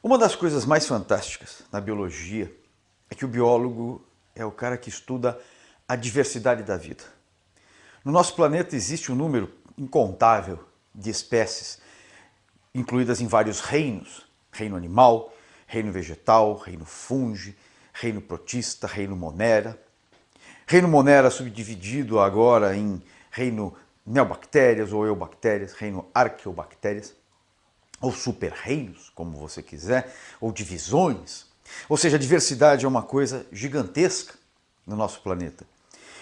Uma das coisas mais fantásticas na biologia é que o biólogo é o cara que estuda a diversidade da vida. No nosso planeta existe um número incontável de espécies, incluídas em vários reinos: reino animal, reino vegetal, reino fungi, reino protista, reino monera. Reino monera subdividido agora em reino neobactérias ou eubactérias, reino arqueobactérias, ou super-reinos, como você quiser, ou divisões. Ou seja, a diversidade é uma coisa gigantesca no nosso planeta.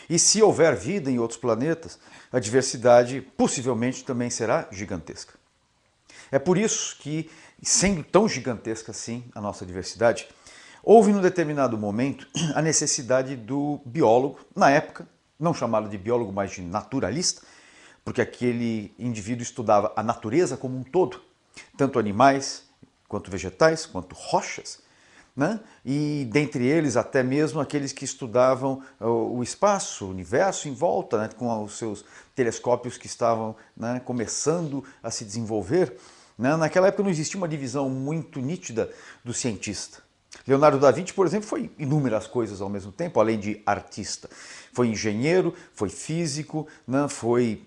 E se houver vida em outros planetas, a diversidade possivelmente também será gigantesca. É por isso que, sendo tão gigantesca assim a nossa diversidade, houve num determinado momento a necessidade do biólogo, na época, não chamado de biólogo, mas de naturalista, porque aquele indivíduo estudava a natureza como um todo, tanto animais, quanto vegetais, quanto rochas, né? E dentre eles até mesmo aqueles que estudavam o espaço, o universo em volta, né? Com os seus telescópios que estavam, né, começando a se desenvolver. Né? Naquela época não existia uma divisão muito nítida do cientista. Leonardo da Vinci, por exemplo, foi inúmeras coisas ao mesmo tempo, além de artista. Foi engenheiro, foi físico, né? Foi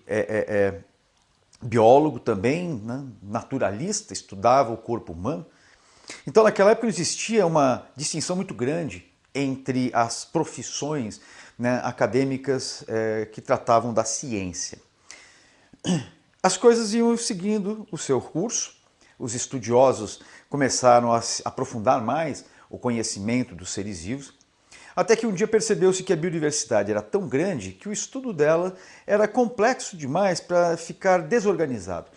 biólogo também, né? Naturalista, estudava o corpo humano. Então, naquela época não existia uma distinção muito grande entre as profissões, né, acadêmicas que tratavam da ciência. As coisas iam seguindo o seu curso, os estudiosos começaram a aprofundar mais o conhecimento dos seres vivos, até que um dia percebeu-se que a biodiversidade era tão grande que o estudo dela era complexo demais para ficar desorganizado.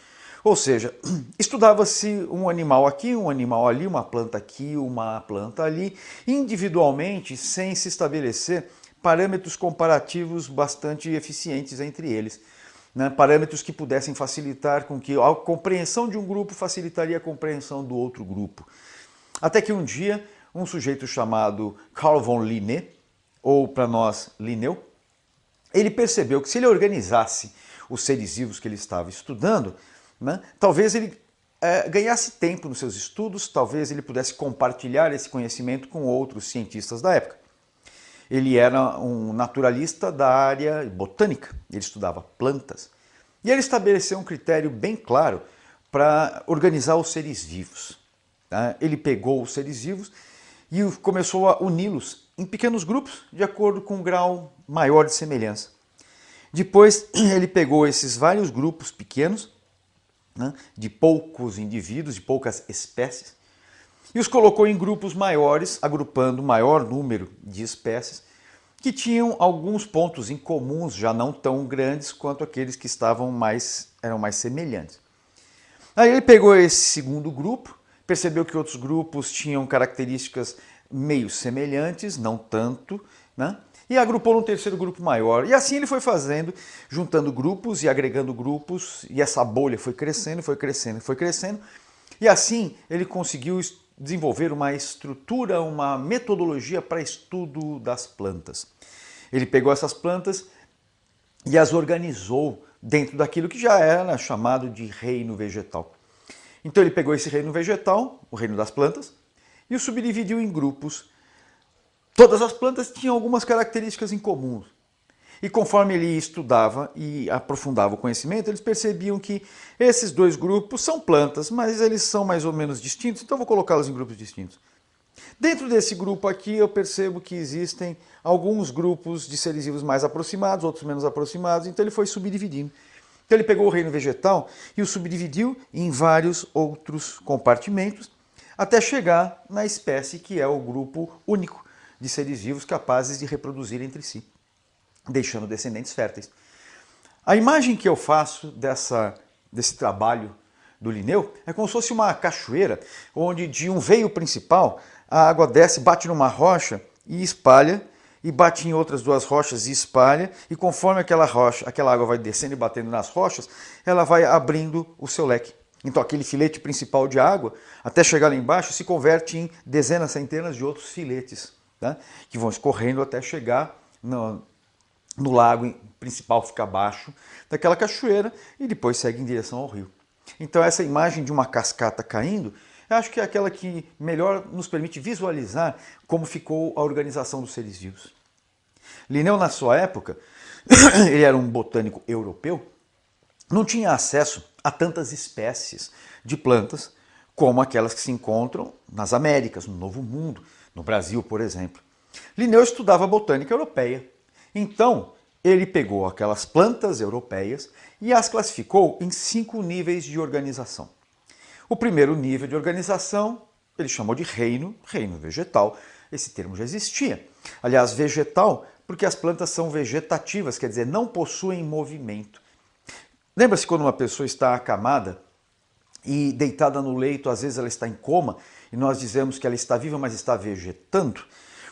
Ou seja, estudava-se um animal aqui, um animal ali, uma planta aqui, uma planta ali, individualmente, sem se estabelecer parâmetros comparativos bastante eficientes entre eles. Né? Parâmetros que pudessem facilitar com que a compreensão de um grupo facilitaria a compreensão do outro grupo. Até que um dia, um sujeito chamado Carl von Linné, ou para nós Linneu, ele percebeu que se ele organizasse os seres vivos que ele estava estudando, né, talvez ele ganhasse tempo nos seus estudos, talvez ele pudesse compartilhar esse conhecimento com outros cientistas da época. Ele era um naturalista da área botânica, ele estudava plantas. E ele estabeleceu um critério bem claro para organizar os seres vivos. Tá? Ele pegou os seres vivos e começou a uni-los em pequenos grupos, de acordo com um grau maior de semelhança. Depois ele pegou esses vários grupos pequenos, né, de poucos indivíduos, de poucas espécies, e os colocou em grupos maiores, agrupando um maior número de espécies que tinham alguns pontos em comuns, já não tão grandes quanto aqueles que eram mais semelhantes. Aí ele pegou esse segundo grupo, percebeu que outros grupos tinham características meio semelhantes, não tanto, né? E agrupou num terceiro grupo maior. E assim ele foi fazendo, juntando grupos e agregando grupos, e essa bolha foi crescendo, foi crescendo, foi crescendo. E assim ele conseguiu desenvolver uma estrutura, uma metodologia para estudo das plantas. Ele pegou essas plantas e as organizou dentro daquilo que já era chamado de reino vegetal. Então ele pegou esse reino vegetal, o reino das plantas, e o subdividiu em grupos. Todas as plantas tinham algumas características em comum. E conforme ele estudava e aprofundava o conhecimento, eles percebiam que esses dois grupos são plantas, mas eles são mais ou menos distintos, então eu vou colocá-los em grupos distintos. Dentro desse grupo aqui eu percebo que existem alguns grupos de seres vivos mais aproximados, outros menos aproximados, então ele foi subdividindo. Então ele pegou o reino vegetal e o subdividiu em vários outros compartimentos, até chegar na espécie que é o grupo único de seres vivos capazes de reproduzir entre si, deixando descendentes férteis. A imagem que eu faço desse trabalho do Linneu é como se fosse uma cachoeira, onde de um veio principal a água desce, bate numa rocha e espalha, e bate em outras duas rochas e espalha, e conforme aquela água vai descendo e batendo nas rochas, ela vai abrindo o seu leque. Então aquele filete principal de água, até chegar lá embaixo, se converte em dezenas, centenas de outros filetes, tá? Que vão escorrendo até chegar no lago principal, fica abaixo daquela cachoeira e depois segue em direção ao rio. Então essa imagem de uma cascata caindo Eu acho que é aquela que melhor nos permite visualizar como ficou a organização dos seres vivos. Linneu, na sua época, ele era um botânico europeu, não tinha acesso a tantas espécies de plantas como aquelas que se encontram nas Américas, no Novo Mundo, no Brasil, por exemplo. Linneu estudava botânica europeia. Então, ele pegou aquelas plantas europeias e as classificou em 5 níveis de organização. O primeiro nível de organização ele chamou de reino vegetal. Esse termo já existia. Aliás, vegetal, porque as plantas são vegetativas, quer dizer, não possuem movimento. Lembra-se quando uma pessoa está acamada e deitada no leito, às vezes ela está em coma, e nós dizemos que ela está viva, mas está vegetando?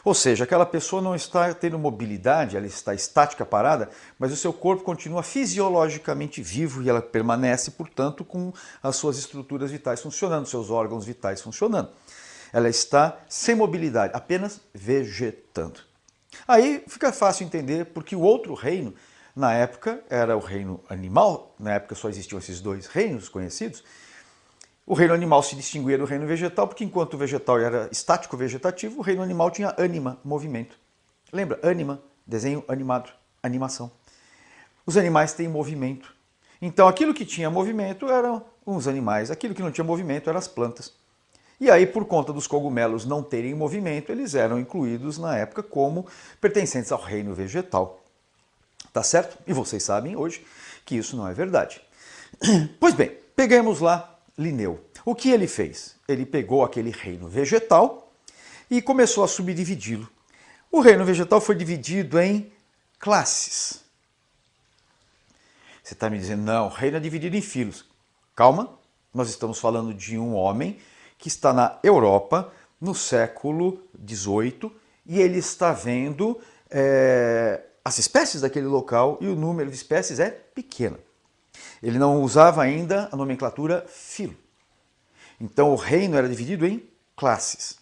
Ou seja, aquela pessoa não está tendo mobilidade, ela está estática, parada, mas o seu corpo continua fisiologicamente vivo e ela permanece, portanto, com as suas estruturas vitais funcionando, seus órgãos vitais funcionando. Ela está sem mobilidade, apenas vegetando. Aí fica fácil entender porque o outro reino, na época, era o reino animal, na época só existiam esses 2 reinos conhecidos. O reino animal se distinguia do reino vegetal, porque enquanto o vegetal era estático vegetativo, o reino animal tinha ânima, movimento. Lembra? Ânima, desenho animado, animação. Os animais têm movimento. Então aquilo que tinha movimento eram os animais, aquilo que não tinha movimento eram as plantas. E aí, por conta dos cogumelos não terem movimento, eles eram incluídos na época como pertencentes ao reino vegetal. Tá certo? E vocês sabem hoje que isso não é verdade. Pois bem, peguemos lá Linneu. O que ele fez? Ele pegou aquele reino vegetal e começou a subdividi-lo. O reino vegetal foi dividido em classes. Você está me dizendo, não, o reino é dividido em filos. Calma, nós estamos falando de um homem que está na Europa no século XVIII e ele está vendo as espécies daquele local e o número de espécies é pequeno. Ele não usava ainda a nomenclatura filo. Então o reino era dividido em classes.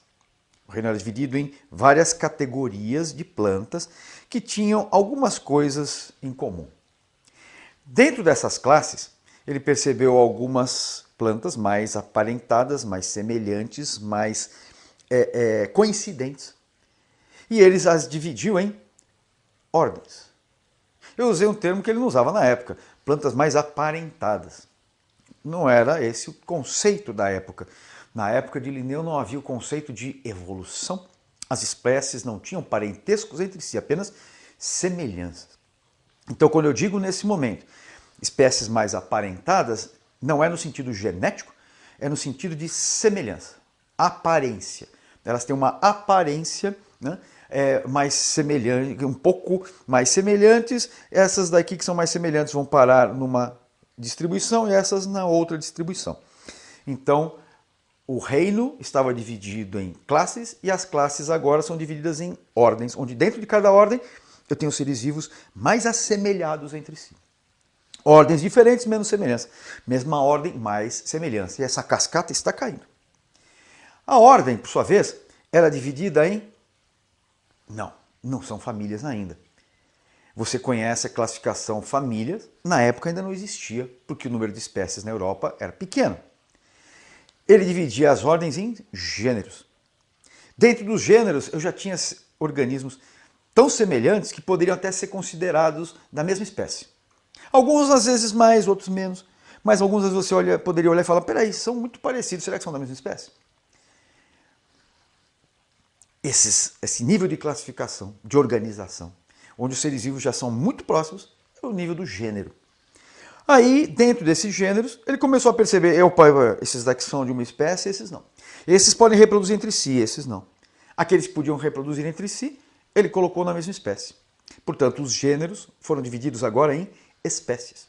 O reino era dividido em várias categorias de plantas que tinham algumas coisas em comum. Dentro dessas classes, ele percebeu algumas plantas mais aparentadas, mais semelhantes, mais coincidentes. E eles as dividiu em ordens. Eu usei um termo que ele não usava na época, plantas mais aparentadas. Não era esse o conceito da época. Na época de Linneu não havia o conceito de evolução. As espécies não tinham parentescos entre si, apenas semelhanças. Então, quando eu digo nesse momento espécies mais aparentadas, não é no sentido genético, é no sentido de semelhança, aparência. Elas têm uma aparência, né, mais semelhante, um pouco mais semelhantes. Essas daqui que são mais semelhantes vão parar numa distribuição e essas na outra distribuição. Então, o reino estava dividido em classes e as classes agora são divididas em ordens, onde dentro de cada ordem eu tenho seres vivos mais assemelhados entre si. Ordens diferentes, menos semelhança. Mesma ordem, mais semelhança. E essa cascata está caindo. A ordem, por sua vez, ela é dividida em... Não são famílias ainda. Você conhece a classificação famílias, na época ainda não existia, porque o número de espécies na Europa era pequeno. Ele dividia as ordens em gêneros. Dentro dos gêneros, eu já tinha organismos tão semelhantes que poderiam até ser considerados da mesma espécie. Alguns às vezes mais, outros menos, mas alguns às vezes você poderia olhar e falar, peraí, são muito parecidos, será que são da mesma espécie? Esse nível de classificação, de organização, onde os seres vivos já são muito próximos, é o nível do gênero. Aí, dentro desses gêneros, ele começou a perceber, esses daqui são de uma espécie, esses não. Esses podem reproduzir entre si, esses não. Aqueles que podiam reproduzir entre si, ele colocou na mesma espécie. Portanto, os gêneros foram divididos agora em espécies.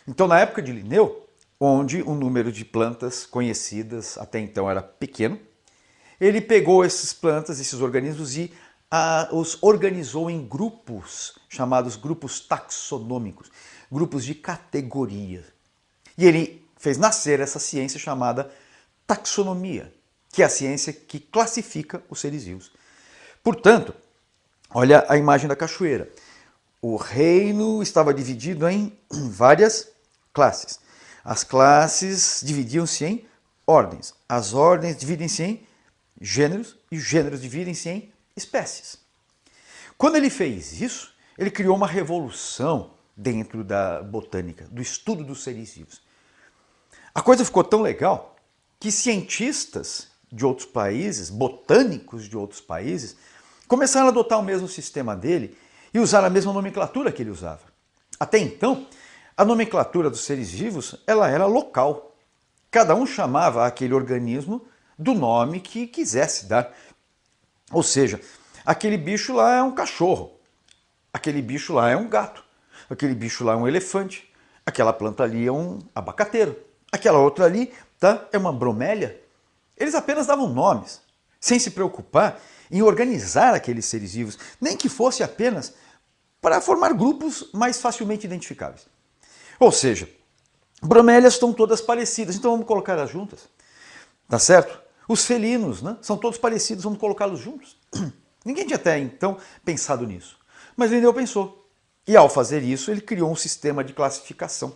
Então, na época de Linneu, onde o número de plantas conhecidas até então era pequeno, ele pegou essas plantas, esses organismos e os organizou em grupos, chamados grupos taxonômicos, grupos de categorias. E ele fez nascer essa ciência chamada taxonomia, que é a ciência que classifica os seres vivos. Portanto, olha a imagem da cachoeira. O reino estava dividido em várias classes. As classes dividiam-se em ordens. As ordens dividem-se em gêneros e os gêneros dividem-se em espécies. Quando ele fez isso, ele criou uma revolução dentro da botânica, do estudo dos seres vivos. A coisa ficou tão legal que cientistas de outros países, botânicos de outros países, começaram a adotar o mesmo sistema dele e usar a mesma nomenclatura que ele usava. Até então, a nomenclatura dos seres vivos ela era local. Cada um chamava aquele organismo do nome que quisesse dar. Ou seja, aquele bicho lá é um cachorro, aquele bicho lá é um gato, aquele bicho lá é um elefante, aquela planta ali é um abacateiro, aquela outra ali é uma bromélia. Eles apenas davam nomes, sem se preocupar em organizar aqueles seres vivos, nem que fosse apenas para formar grupos mais facilmente identificáveis. Ou seja, bromélias estão todas parecidas, então vamos colocá-las juntas. Tá certo? Os felinos, né, são todos parecidos, vamos colocá-los juntos. Ninguém tinha até então pensado nisso, mas Linneu pensou. E ao fazer isso, ele criou um sistema de classificação.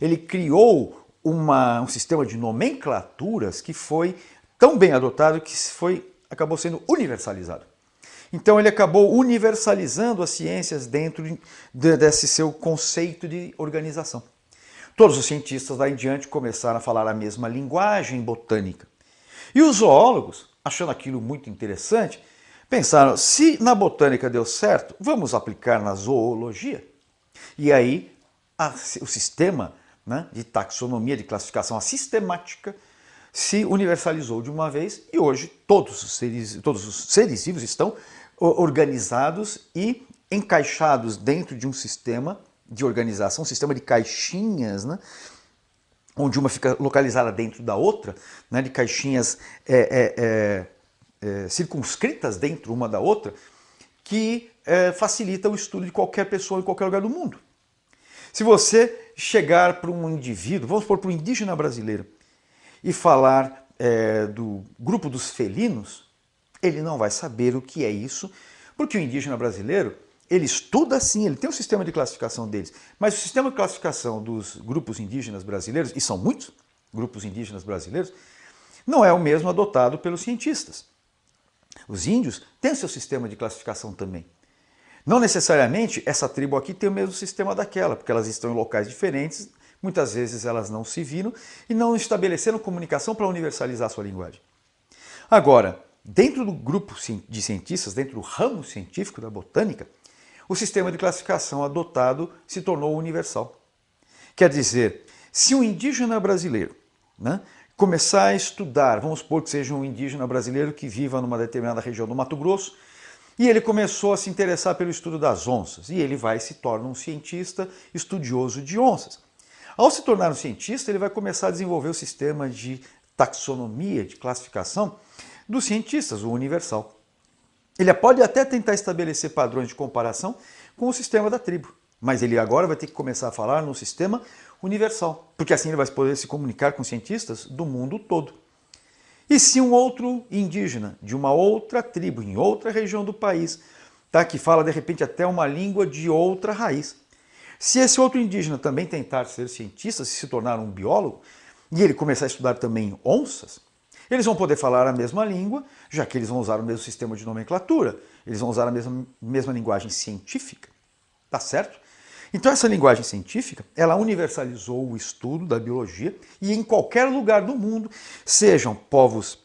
Ele criou um sistema de nomenclaturas que foi tão bem adotado que acabou sendo universalizado. Então ele acabou universalizando as ciências dentro desse seu conceito de organização. Todos os cientistas daí em diante começaram a falar a mesma linguagem botânica. E os zoólogos, achando aquilo muito interessante, pensaram, se na botânica deu certo, vamos aplicar na zoologia. E aí o sistema, né, de taxonomia, de classificação, a sistemática, se universalizou de uma vez e hoje todos os seres vivos estão organizados e encaixados dentro de um sistema de organização, um sistema de caixinhas, né, onde uma fica localizada dentro da outra, né, de caixinhas circunscritas dentro uma da outra, que facilita o estudo de qualquer pessoa em qualquer lugar do mundo. Se você chegar para um indivíduo, vamos supor para um indígena brasileiro, e falar do grupo dos felinos, ele não vai saber o que é isso, porque o indígena brasileiro, ele estuda sim, ele tem um sistema de classificação deles, mas o sistema de classificação dos grupos indígenas brasileiros, e são muitos grupos indígenas brasileiros, não é o mesmo adotado pelos cientistas. Os índios têm seu sistema de classificação também. Não necessariamente essa tribo aqui tem o mesmo sistema daquela, porque elas estão em locais diferentes. Muitas vezes elas não se viram e não estabeleceram comunicação para universalizar a sua linguagem. Agora, dentro do grupo de cientistas, dentro do ramo científico da botânica, o sistema de classificação adotado se tornou universal. Quer dizer, se um indígena brasileiro, né, começar a estudar, vamos supor que seja um indígena brasileiro que viva numa determinada região do Mato Grosso, e ele começou a se interessar pelo estudo das onças, e ele se torna um cientista estudioso de onças. Ao se tornar um cientista, ele vai começar a desenvolver o sistema de taxonomia, de classificação dos cientistas, o universal. Ele pode até tentar estabelecer padrões de comparação com o sistema da tribo, mas ele agora vai ter que começar a falar no sistema universal, porque assim ele vai poder se comunicar com cientistas do mundo todo. E se um outro indígena de uma outra tribo, em outra região do país, que fala de repente até uma língua de outra raiz, se esse outro indígena também tentar ser cientista, se tornar um biólogo, e ele começar a estudar também onças, eles vão poder falar a mesma língua, já que eles vão usar o mesmo sistema de nomenclatura, eles vão usar a mesma linguagem científica, tá certo? Então essa linguagem científica, ela universalizou o estudo da biologia e em qualquer lugar do mundo, sejam povos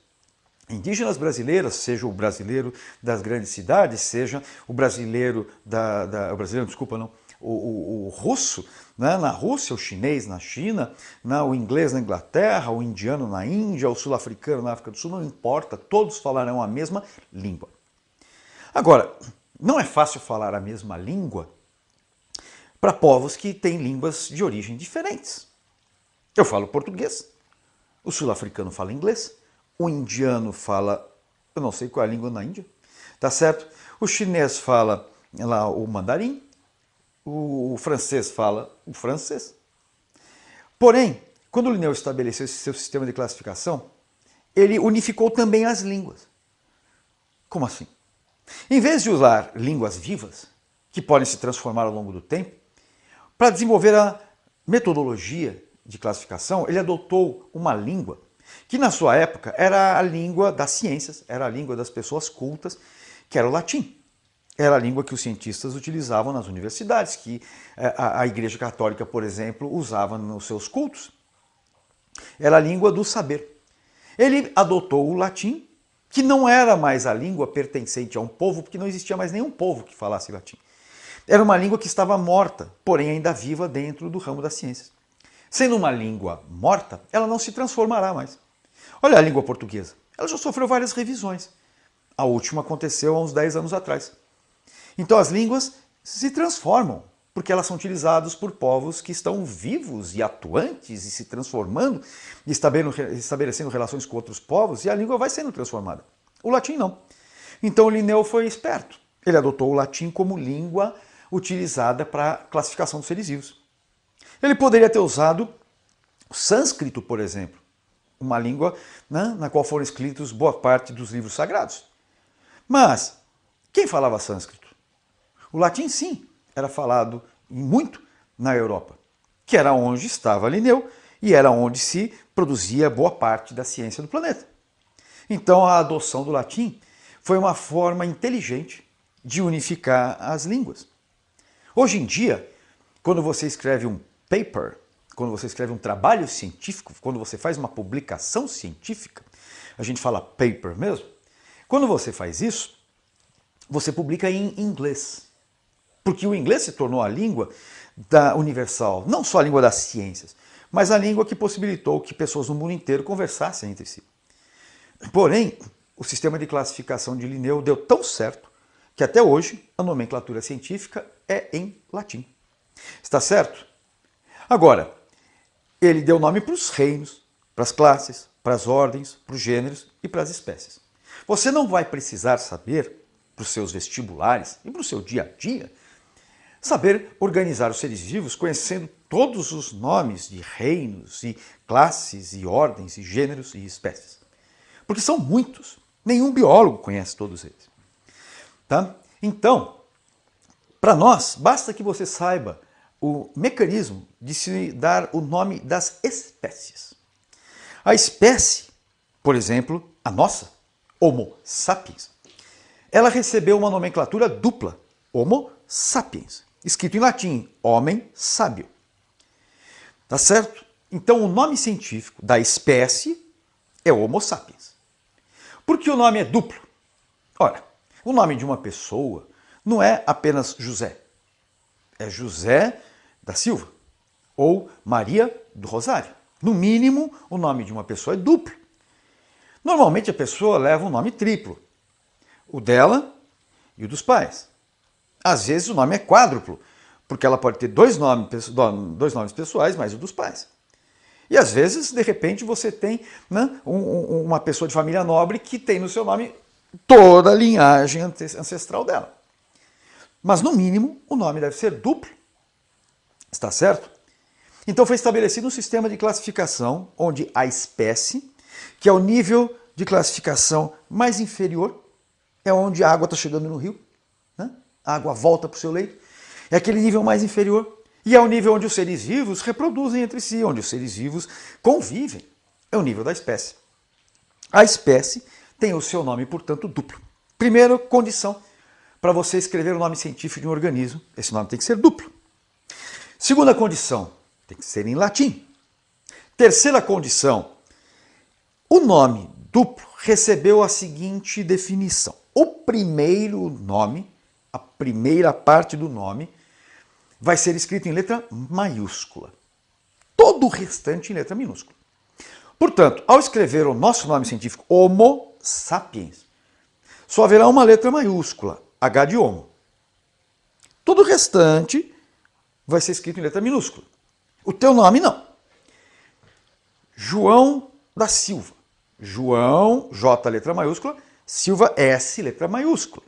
indígenas brasileiras, seja o brasileiro das grandes cidades, seja o brasileiro o russo, né, na Rússia, o chinês na China, né, o inglês na Inglaterra, o indiano na Índia, o sul-africano na África do Sul, não importa, todos falarão a mesma língua. Agora, não é fácil falar a mesma língua para povos que têm línguas de origem diferentes. Eu falo português, o sul-africano fala inglês, o indiano fala, eu não sei qual é a língua na Índia, tá certo? O chinês fala lá o mandarim, o francês fala o francês. Porém, quando o Linneu estabeleceu esse seu sistema de classificação, ele unificou também as línguas. Como assim? Em vez de usar línguas vivas, que podem se transformar ao longo do tempo, para desenvolver a metodologia de classificação, ele adotou uma língua que na sua época era a língua das ciências, era a língua das pessoas cultas, que era o latim. Era a língua que os cientistas utilizavam nas universidades, que a Igreja Católica, por exemplo, usava nos seus cultos. Era a língua do saber. Ele adotou o latim, que não era mais a língua pertencente a um povo, porque não existia mais nenhum povo que falasse latim. Era uma língua que estava morta, porém ainda viva dentro do ramo das ciências. Sendo uma língua morta, ela não se transformará mais. Olha a língua portuguesa. Ela já sofreu várias revisões. A última aconteceu há uns 10 anos atrás. Então as línguas se transformam, porque elas são utilizadas por povos que estão vivos e atuantes e se transformando, e estabelecendo relações com outros povos, e a língua vai sendo transformada. O latim não. Então Linneu foi esperto. Ele adotou o latim como língua utilizada para a classificação dos seres vivos. Ele poderia ter usado o sânscrito, por exemplo, uma língua, né, na qual foram escritos boa parte dos livros sagrados. Mas quem falava sânscrito? O latim, sim, era falado muito na Europa, que era onde estava Linneu e era onde se produzia boa parte da ciência do planeta. Então a adoção do latim foi uma forma inteligente de unificar as línguas. Hoje em dia, quando você escreve um paper, quando você escreve um trabalho científico, quando você faz uma publicação científica, a gente fala paper mesmo, quando você faz isso, você publica em inglês. Porque o inglês se tornou a língua universal, não só a língua das ciências, mas a língua que possibilitou que pessoas no mundo inteiro conversassem entre si. Porém, o sistema de classificação de Linneu deu tão certo que até hoje a nomenclatura científica é em latim. Está certo? Agora, ele deu nome para os reinos, para as classes, para as ordens, para os gêneros e para as espécies. Você não vai precisar saber, para os seus vestibulares e para o seu dia a dia, saber organizar os seres vivos conhecendo todos os nomes de reinos e classes e ordens e gêneros e espécies. Porque são muitos. Nenhum biólogo conhece todos eles. Tá? Então, para nós, basta que você saiba o mecanismo de se dar o nome das espécies. A espécie, por exemplo, a nossa, Homo sapiens, ela recebeu uma nomenclatura dupla, Homo sapiens, escrito em latim, homem sábio. Tá certo? Então o nome científico da espécie é Homo sapiens. Por que o nome é duplo? Ora, o nome de uma pessoa não é apenas José. É José da Silva ou Maria do Rosário. No mínimo, o nome de uma pessoa é duplo. Normalmente a pessoa leva um nome triplo. O dela e o dos pais. Às vezes o nome é quádruplo, porque ela pode ter dois nomes pessoais, mais o dos pais. E às vezes, de repente, você tem, né, uma pessoa de família nobre que tem no seu nome toda a linhagem ancestral dela. Mas, no mínimo, o nome deve ser duplo. Está certo? Então foi estabelecido um sistema de classificação onde a espécie, que é o nível de classificação mais inferior, é onde a água está chegando no rio, né? A água volta para o seu leito, é aquele nível mais inferior, e é o nível onde os seres vivos reproduzem entre si, onde os seres vivos convivem. É o nível da espécie. A espécie tem o seu nome, portanto, duplo. Primeira condição para você escrever o nome científico de um organismo, esse nome tem que ser duplo. Segunda condição, tem que ser em latim. Terceira condição, o nome duplo recebeu a seguinte definição. O primeiro nome, a primeira parte do nome, vai ser escrito em letra maiúscula. Todo o restante em letra minúscula. Portanto, ao escrever o nosso nome científico, Homo sapiens, só haverá uma letra maiúscula, H de homo. Todo o restante vai ser escrito em letra minúscula. O teu nome não. João da Silva. João, J letra maiúscula, Silva, S letra maiúscula.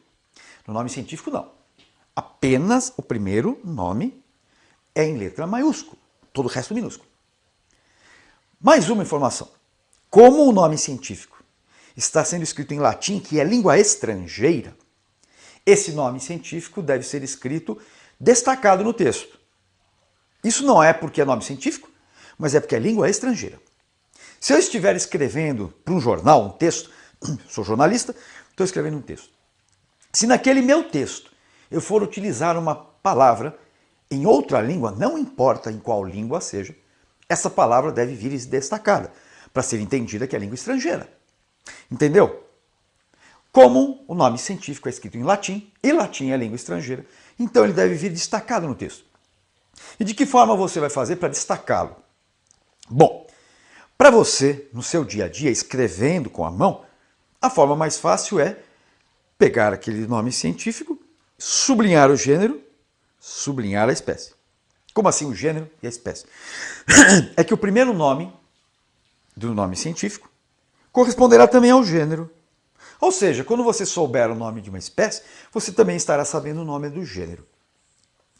No nome científico não. Apenas o primeiro nome é em letra maiúscula, todo o resto minúsculo. Mais uma informação. Como o nome científico está sendo escrito em latim, que é língua estrangeira, esse nome científico deve ser escrito destacado no texto. Isso não é porque é nome científico, mas é porque é língua estrangeira. Se eu estiver escrevendo para um jornal, um texto, sou jornalista, estou escrevendo um texto. Se naquele meu texto eu for utilizar uma palavra em outra língua, não importa em qual língua seja, essa palavra deve vir destacada para ser entendida que é língua estrangeira. Entendeu? Como o nome científico é escrito em latim, e latim é língua estrangeira, então ele deve vir destacado no texto. E de que forma você vai fazer para destacá-lo? Bom, para você, no seu dia a dia, escrevendo com a mão, a forma mais fácil é pegar aquele nome científico, sublinhar o gênero, sublinhar a espécie. Como assim o gênero e a espécie? É que o primeiro nome do nome científico corresponderá também ao gênero. Ou seja, quando você souber o nome de uma espécie, você também estará sabendo o nome do gênero.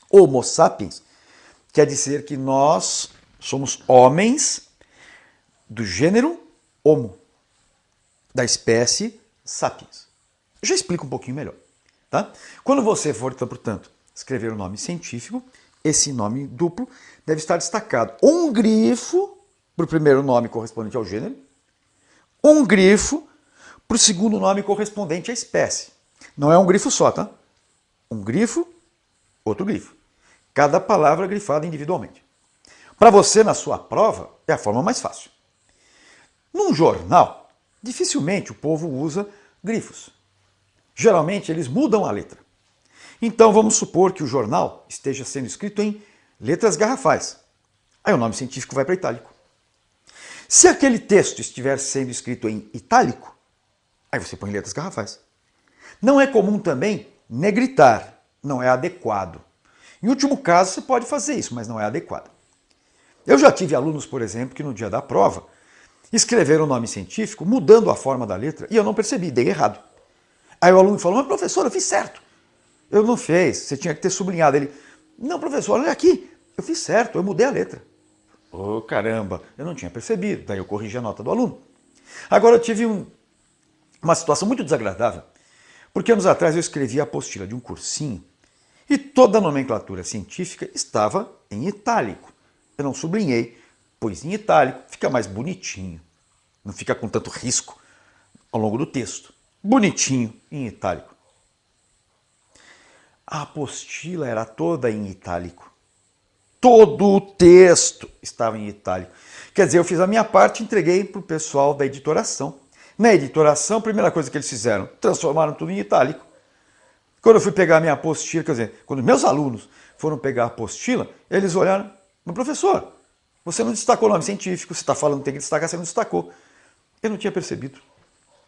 Homo sapiens quer dizer que nós somos homens do gênero Homo, da espécie Sapiens. Eu já explico um pouquinho melhor. Tá? Quando você for, portanto, escrever o nome científico, esse nome duplo deve estar destacado. Um grifo para o primeiro nome correspondente ao gênero, um grifo para o segundo nome correspondente à espécie. Não é um grifo só, tá? Um grifo, outro grifo. Cada palavra grifada individualmente. Para você, na sua prova, é a forma mais fácil. Num jornal, dificilmente o povo usa grifos. Geralmente eles mudam a letra. Então vamos supor que o jornal esteja sendo escrito em letras garrafais. Aí o nome científico vai para itálico. Se aquele texto estiver sendo escrito em itálico, aí você põe letras garrafais. Não é comum também negritar, não é adequado. Em último caso você pode fazer isso, mas não é adequado. Eu já tive alunos, por exemplo, que no dia da prova escreveram o nome científico mudando a forma da letra e eu não percebi, dei errado. Aí o aluno falou, mas professor, eu fiz certo. Eu não fiz, você tinha que ter sublinhado. Ele, não professor, olha aqui, eu fiz certo, eu mudei a letra. Oh, caramba, eu não tinha percebido, daí eu corrigi a nota do aluno. Agora eu tive uma situação muito desagradável, porque anos atrás eu escrevi a apostila de um cursinho e toda a nomenclatura científica estava em itálico. Eu não sublinhei, pus em itálico, fica mais bonitinho, não fica com tanto risco ao longo do texto. Bonitinho em itálico. A apostila era toda em itálico. Todo o texto estava em itálico. Quer dizer, eu fiz a minha parte e entreguei para o pessoal da editoração. Na editoração, a primeira coisa que eles fizeram, transformaram tudo em itálico. Quando eu fui pegar a minha apostila, quer dizer, quando meus alunos foram pegar a apostila, eles olharam, mas professor, você não destacou o nome científico, você está falando que tem que destacar, você não destacou. Eu não tinha percebido.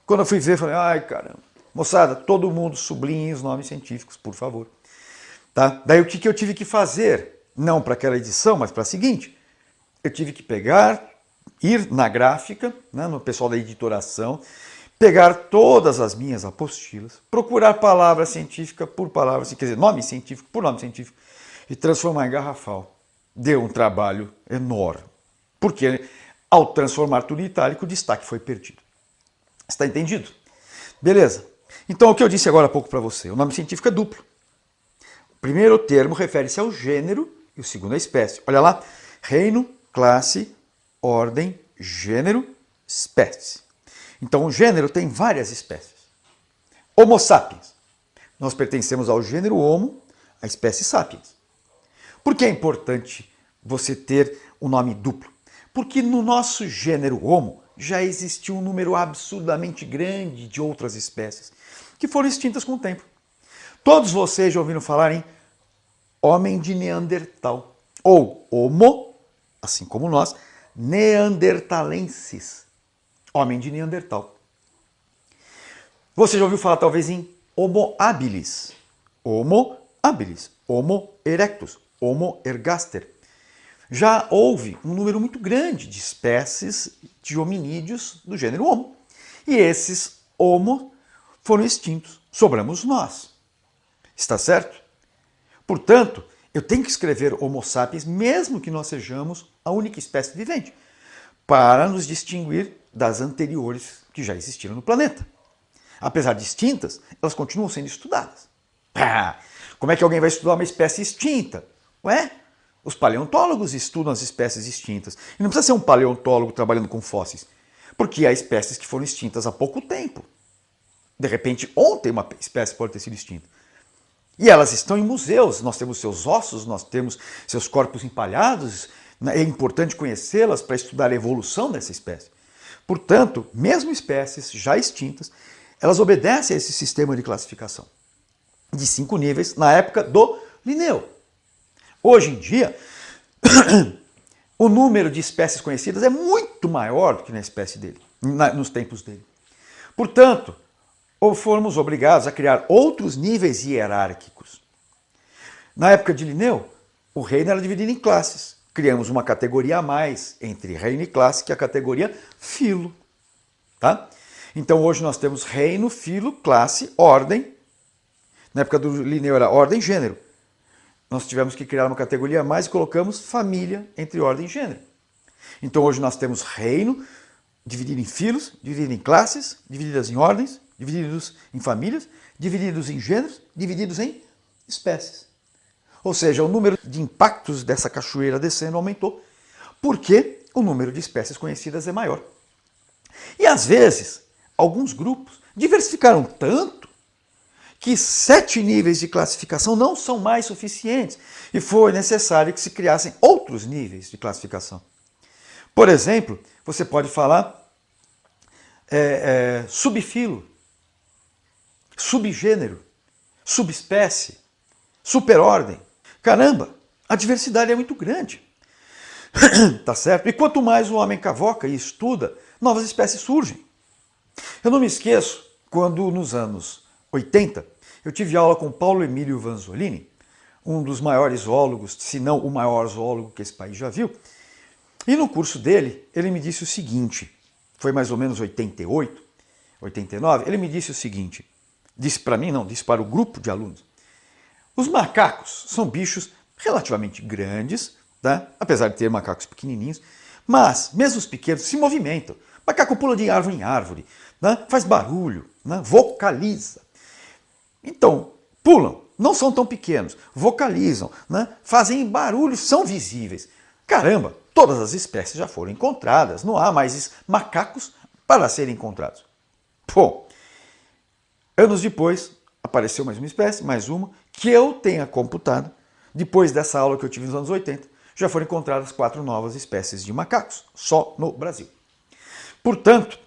Quando eu fui ver, falei, ai caramba, moçada, todo mundo sublinhe os nomes científicos, por favor. Tá? Daí o que eu tive que fazer? Não para aquela edição, mas para a seguinte. Eu tive que pegar, ir na gráfica, né, no pessoal da editoração, pegar todas as minhas apostilas, procurar palavra científica por palavra, quer dizer, nome científico por nome científico, e transformar em garrafal. Deu um trabalho enorme, porque ao transformar tudo em itálico, o destaque foi perdido. Está entendido? Beleza. Então, o que eu disse agora há pouco para você, o nome científico é duplo. O primeiro termo refere-se ao gênero e o segundo à espécie. Olha lá, reino, classe, ordem, gênero, espécie. Então, o gênero tem várias espécies. Homo sapiens. Nós pertencemos ao gênero Homo, à espécie sapiens. Por que é importante você ter o nome duplo? Porque no nosso gênero Homo já existiu um número absurdamente grande de outras espécies que foram extintas com o tempo. Todos vocês já ouviram falar em homem de Neandertal, ou Homo, assim como nós, neandertalensis, homem de Neandertal. Você já ouviu falar talvez em Homo habilis, Homo habilis, Homo erectus, Homo ergaster. Já houve um número muito grande de espécies de hominídeos do gênero Homo. E esses Homo foram extintos. Sobramos nós. Está certo? Portanto, eu tenho que escrever Homo sapiens, mesmo que nós sejamos a única espécie vivente, para nos distinguir das anteriores que já existiram no planeta. Apesar de extintas, elas continuam sendo estudadas. Como é que alguém vai estudar uma espécie extinta? Ué? Os paleontólogos estudam as espécies extintas. E não precisa ser um paleontólogo trabalhando com fósseis, porque há espécies que foram extintas há pouco tempo. De repente, ontem uma espécie pode ter sido extinta. E elas estão em museus, nós temos seus ossos, nós temos seus corpos empalhados, é importante conhecê-las para estudar a evolução dessa espécie. Portanto, mesmo espécies já extintas, elas obedecem a esse sistema de classificação de 5 níveis na época do Linneu. Hoje em dia, o número de espécies conhecidas é muito maior do que na espécie dele, nos tempos dele. Portanto, ou fomos obrigados a criar outros níveis hierárquicos. Na época de Linneu, o reino era dividido em classes. Criamos uma categoria a mais entre reino e classe, que é a categoria filo. Tá? Então hoje nós temos reino, filo, classe, ordem. Na época do Linneu era ordem e gênero. Nós tivemos que criar uma categoria a mais e colocamos família entre ordem e gênero. Então hoje nós temos reino dividido em filos, dividido em classes, divididas em ordens, divididos em famílias, divididos em gêneros, divididos em espécies. Ou seja, o número de impactos dessa cachoeira descendo aumentou, porque o número de espécies conhecidas é maior. E às vezes, alguns grupos diversificaram tanto que 7 níveis de classificação não são mais suficientes e foi necessário que se criassem outros níveis de classificação. Por exemplo, você pode falar subfilo, subgênero, subespécie, superordem. Caramba, a diversidade é muito grande. Tá certo? E quanto mais o homem cavoca e estuda, novas espécies surgem. Eu não me esqueço quando, nos anos 80, eu tive aula com Paulo Emílio Vanzolini, um dos maiores zoólogos, se não o maior zoólogo que esse país já viu. E no curso dele, ele me disse o seguinte, foi mais ou menos 88, 89, ele me disse o seguinte, disse para mim, não, disse para o grupo de alunos. Os macacos são bichos relativamente grandes, tá? Apesar de ter macacos pequenininhos, mas mesmo os pequenos se movimentam. O macaco pula de árvore em árvore, né? Faz barulho, né? Vocaliza. Então, pulam, não são tão pequenos, vocalizam, né? Fazem barulho, são visíveis. Caramba, todas as espécies já foram encontradas, não há mais macacos para serem encontrados. Bom, anos depois, apareceu mais uma espécie, mais uma, que eu tenha computado, depois dessa aula que eu tive nos anos 80, já foram encontradas 4 novas espécies de macacos, só no Brasil. Portanto,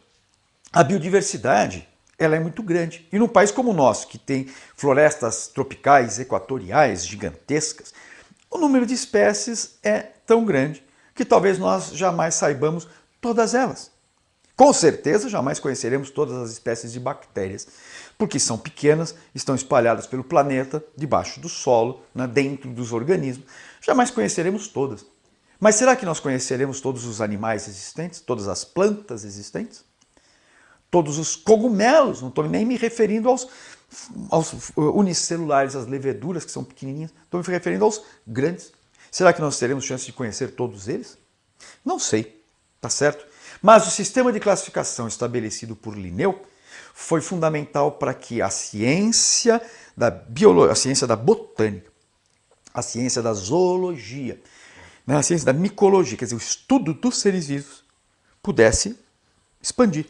a biodiversidade ela é muito grande. E num país como o nosso, que tem florestas tropicais, equatoriais, gigantescas, o número de espécies é tão grande que talvez nós jamais saibamos todas elas. Com certeza jamais conheceremos todas as espécies de bactérias, porque são pequenas, estão espalhadas pelo planeta, debaixo do solo, dentro dos organismos. Jamais conheceremos todas. Mas será que nós conheceremos todos os animais existentes, todas as plantas existentes? Todos os cogumelos, não estou nem me referindo aos unicelulares, as leveduras que são pequenininhas, estou me referindo aos grandes. Será que nós teremos chance de conhecer todos eles? Não sei, tá certo? Mas o sistema de classificação estabelecido por Linneu foi fundamental para que a ciência da biologia, a ciência da botânica, a ciência da zoologia, a ciência da micologia, quer dizer, o estudo dos seres vivos, pudesse expandir.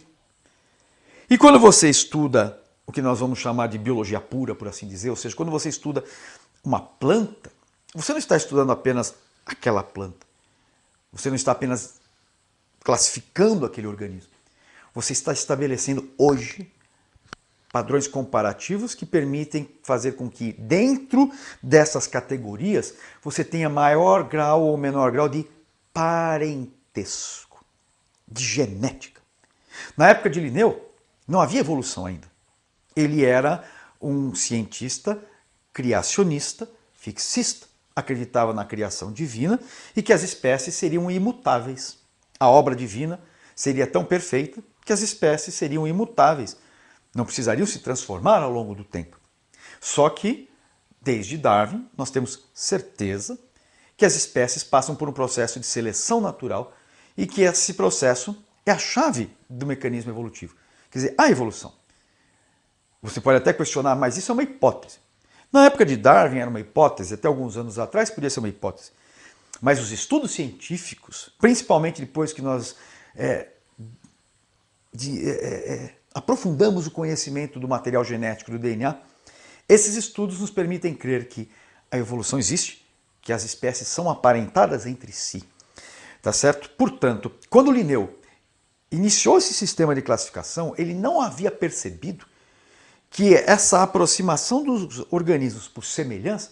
E quando você estuda o que nós vamos chamar de biologia pura, por assim dizer, ou seja, quando você estuda uma planta, você não está estudando apenas aquela planta. Você não está apenas classificando aquele organismo. Você está estabelecendo hoje padrões comparativos que permitem fazer com que dentro dessas categorias você tenha maior grau ou menor grau de parentesco, de genética. Na época de Linneu, não havia evolução ainda. Ele era um cientista criacionista, fixista, acreditava na criação divina e que as espécies seriam imutáveis. A obra divina seria tão perfeita que as espécies seriam imutáveis, não precisariam se transformar ao longo do tempo. Só que, desde Darwin, nós temos certeza que as espécies passam por um processo de seleção natural e que esse processo é a chave do mecanismo evolutivo. Quer dizer, a evolução. Você pode até questionar, mas isso é uma hipótese. Na época de Darwin era uma hipótese, até alguns anos atrás podia ser uma hipótese. Mas os estudos científicos, principalmente depois que nós aprofundamos o conhecimento do material genético do DNA, esses estudos nos permitem crer que a evolução existe, que as espécies são aparentadas entre si. Tá certo? Portanto, quando Linneu iniciou esse sistema de classificação, ele não havia percebido que essa aproximação dos organismos por semelhança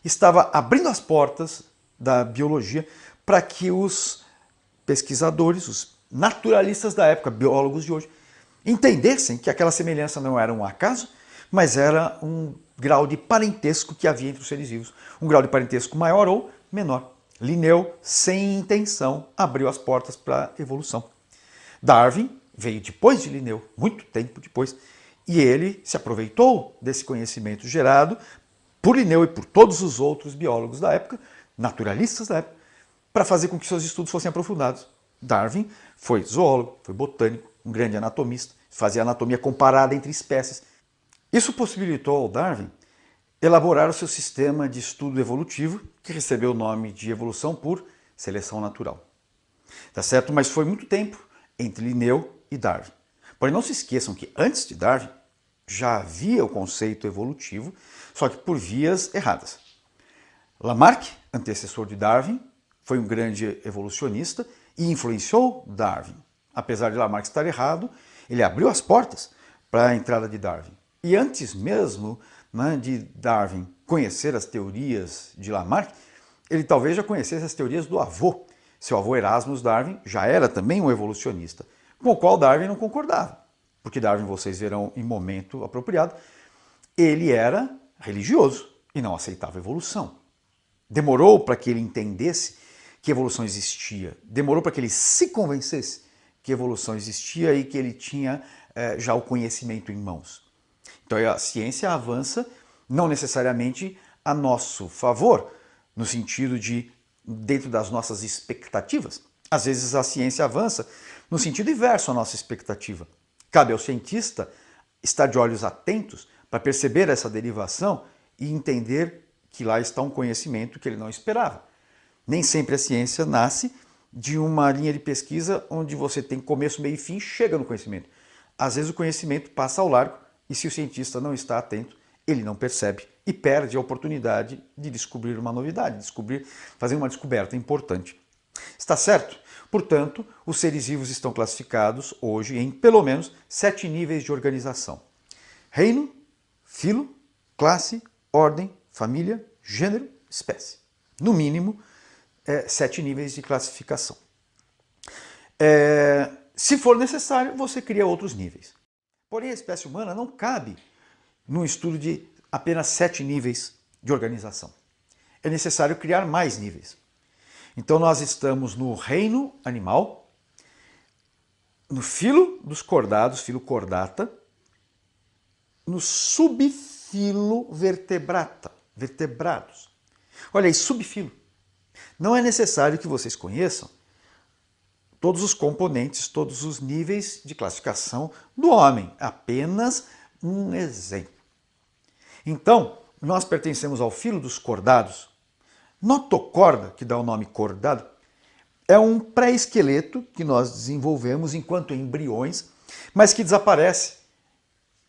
estava abrindo as portas da biologia para que os pesquisadores, os naturalistas da época, biólogos de hoje, entendessem que aquela semelhança não era um acaso, mas era um grau de parentesco que havia entre os seres vivos, um grau de parentesco maior ou menor. Linneu, sem intenção, abriu as portas para a evolução. Darwin veio depois de Linneu, muito tempo depois, e ele se aproveitou desse conhecimento gerado por Linneu e por todos os outros biólogos da época, naturalistas da época, para fazer com que seus estudos fossem aprofundados. Darwin foi zoólogo, foi botânico, um grande anatomista, fazia anatomia comparada entre espécies. Isso possibilitou ao Darwin elaborar o seu sistema de estudo evolutivo, que recebeu o nome de evolução por seleção natural. Tá certo? Mas foi muito tempo entre Linneu e Darwin. Porém, não se esqueçam que antes de Darwin já havia o conceito evolutivo, só que por vias erradas. Lamarck, antecessor de Darwin, foi um grande evolucionista e influenciou Darwin. Apesar de Lamarck estar errado, ele abriu as portas para a entrada de Darwin. E antes mesmo de Darwin conhecer as teorias de Lamarck, ele talvez já conhecesse as teorias do avô. Seu avô Erasmus Darwin já era também um evolucionista, com o qual Darwin não concordava. Porque Darwin, vocês verão em momento apropriado, ele era religioso e não aceitava evolução. Demorou para que ele entendesse que evolução existia, demorou para que ele se convencesse que evolução existia e que ele tinha já o conhecimento em mãos. Então a ciência avança não necessariamente a nosso favor, no sentido de dentro das nossas expectativas. Às vezes a ciência avança no sentido inverso à nossa expectativa. Cabe ao cientista estar de olhos atentos para perceber essa derivação e entender que lá está um conhecimento que ele não esperava. Nem sempre a ciência nasce de uma linha de pesquisa onde você tem começo, meio e fim e chega no conhecimento. Às vezes o conhecimento passa ao largo e se o cientista não está atento, ele não percebe e perde a oportunidade de descobrir uma novidade, fazer uma descoberta importante. Está certo? Portanto, os seres vivos estão classificados hoje em pelo menos 7 níveis de organização: reino, filo, classe, ordem, família, gênero, espécie. No mínimo, 7 níveis de classificação. Se for necessário, você cria outros níveis. Porém, a espécie humana não cabe num estudo de apenas 7 níveis de organização. É necessário criar mais níveis. Então nós estamos no reino animal, no filo dos cordados, filo cordata, no subfilo vertebrata, vertebrados. Olha aí, subfilo. Não é necessário que vocês conheçam todos os componentes, todos os níveis de classificação do homem. Apenas um exemplo. Então, nós pertencemos ao filo dos cordados. Notocorda, que dá o nome cordado, é um pré-esqueleto que nós desenvolvemos enquanto embriões, mas que desaparece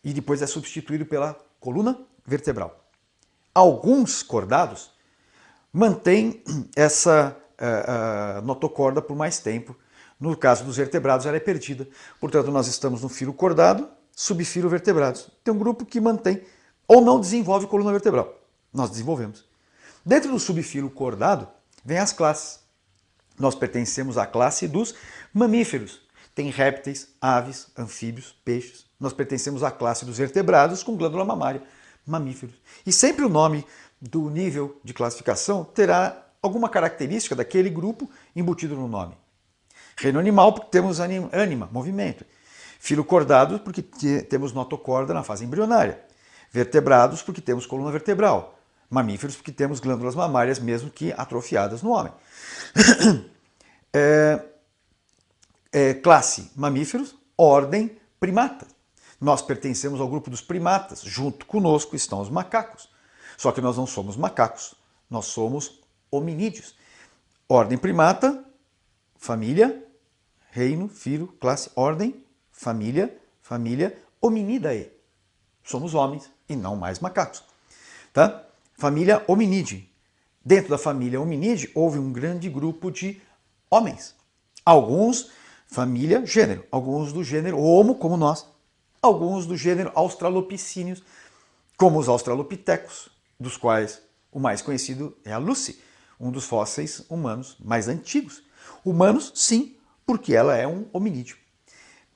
e depois é substituído pela coluna vertebral. Alguns cordados mantêm essa notocorda por mais tempo. No caso dos vertebrados, ela é perdida. Portanto, nós estamos no filo cordado, subfilo vertebrados. Tem um grupo que mantém ou não desenvolve coluna vertebral. Nós desenvolvemos. Dentro do subfilo cordado, vem as classes. Nós pertencemos à classe dos mamíferos. Tem répteis, aves, anfíbios, peixes. Nós pertencemos à classe dos vertebrados com glândula mamária, mamíferos. E sempre o nome do nível de classificação terá alguma característica daquele grupo embutido no nome. Reino animal, porque temos ânima, movimento. Filo cordado, porque temos notocorda na fase embrionária. Vertebrados, porque temos coluna vertebral. Mamíferos, porque temos glândulas mamárias, mesmo que atrofiadas no homem. Classe mamíferos, ordem primata. Nós pertencemos ao grupo dos primatas. Junto conosco estão os macacos. Só que nós não somos macacos, nós somos hominídeos. Ordem primata, família, reino, filho, classe, ordem, família, Hominidae. Somos homens e não mais macacos. Tá? Família Hominide. Dentro da família Hominide houve um grande grupo de homens. Alguns, família, gênero. Alguns do gênero Homo, como nós. Alguns do gênero Australopicíneos, como os australopitecos, dos quais o mais conhecido é a Lucy, um dos fósseis humanos mais antigos. Humanos, sim, porque ela é um hominídeo.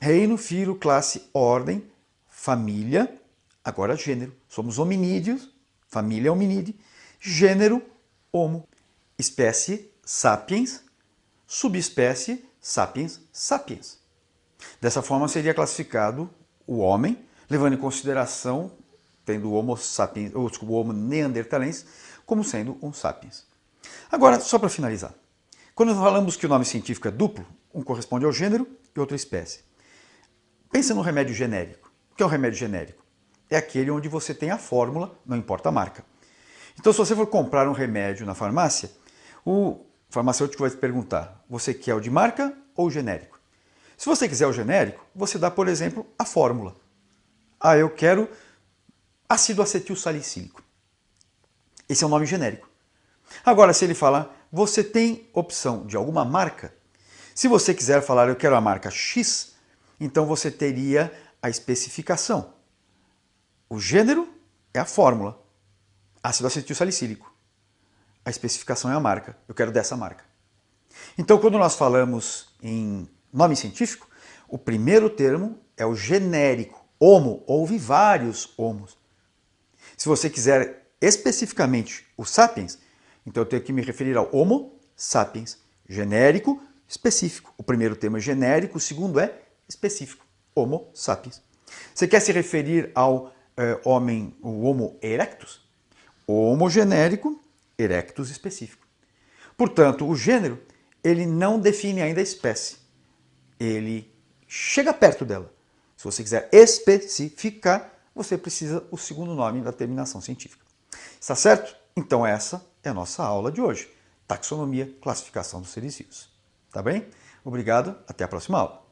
Reino, filho, classe, ordem, família, agora gênero. Somos hominídeos, família hominídeo, gênero Homo, espécie sapiens, subespécie sapiens sapiens. Dessa forma seria classificado o homem, levando em consideração, tendo o Homo sapiens, o Homo neanderthalense como sendo um sapiens. Agora, só para finalizar, quando falamos que o nome científico é duplo, um corresponde ao gênero e outra espécie. Pensa no remédio genérico. O que é um remédio genérico? É aquele onde você tem a fórmula, não importa a marca. Então, se você for comprar um remédio na farmácia, o farmacêutico vai te perguntar, você quer o de marca ou o genérico? Se você quiser o genérico, você dá, por exemplo, a fórmula. Ah, eu quero ácido acetil salicílico. Esse é um nome genérico. Agora, se ele falar, você tem opção de alguma marca? Se você quiser falar, eu quero a marca X, então você teria a especificação. O gênero é a fórmula. Ácido acetil salicílico. A especificação é a marca. Eu quero dessa marca. Então, quando nós falamos em nome científico, o primeiro termo é o genérico. Homo, houve vários homos. Se você quiser especificamente o sapiens, então eu tenho que me referir ao Homo sapiens. Genérico, específico. O primeiro termo é genérico, o segundo é específico. Homo sapiens. Você quer se referir ao homem, o Homo erectus? Homo genérico, erectus específico. Portanto, o gênero, ele não define ainda a espécie. Ele chega perto dela. Se você quiser especificar, você precisa o segundo nome da terminação científica. Está certo? Então essa é a nossa aula de hoje. Taxonomia, classificação dos seres vivos. Tá bem? Obrigado, até a próxima aula.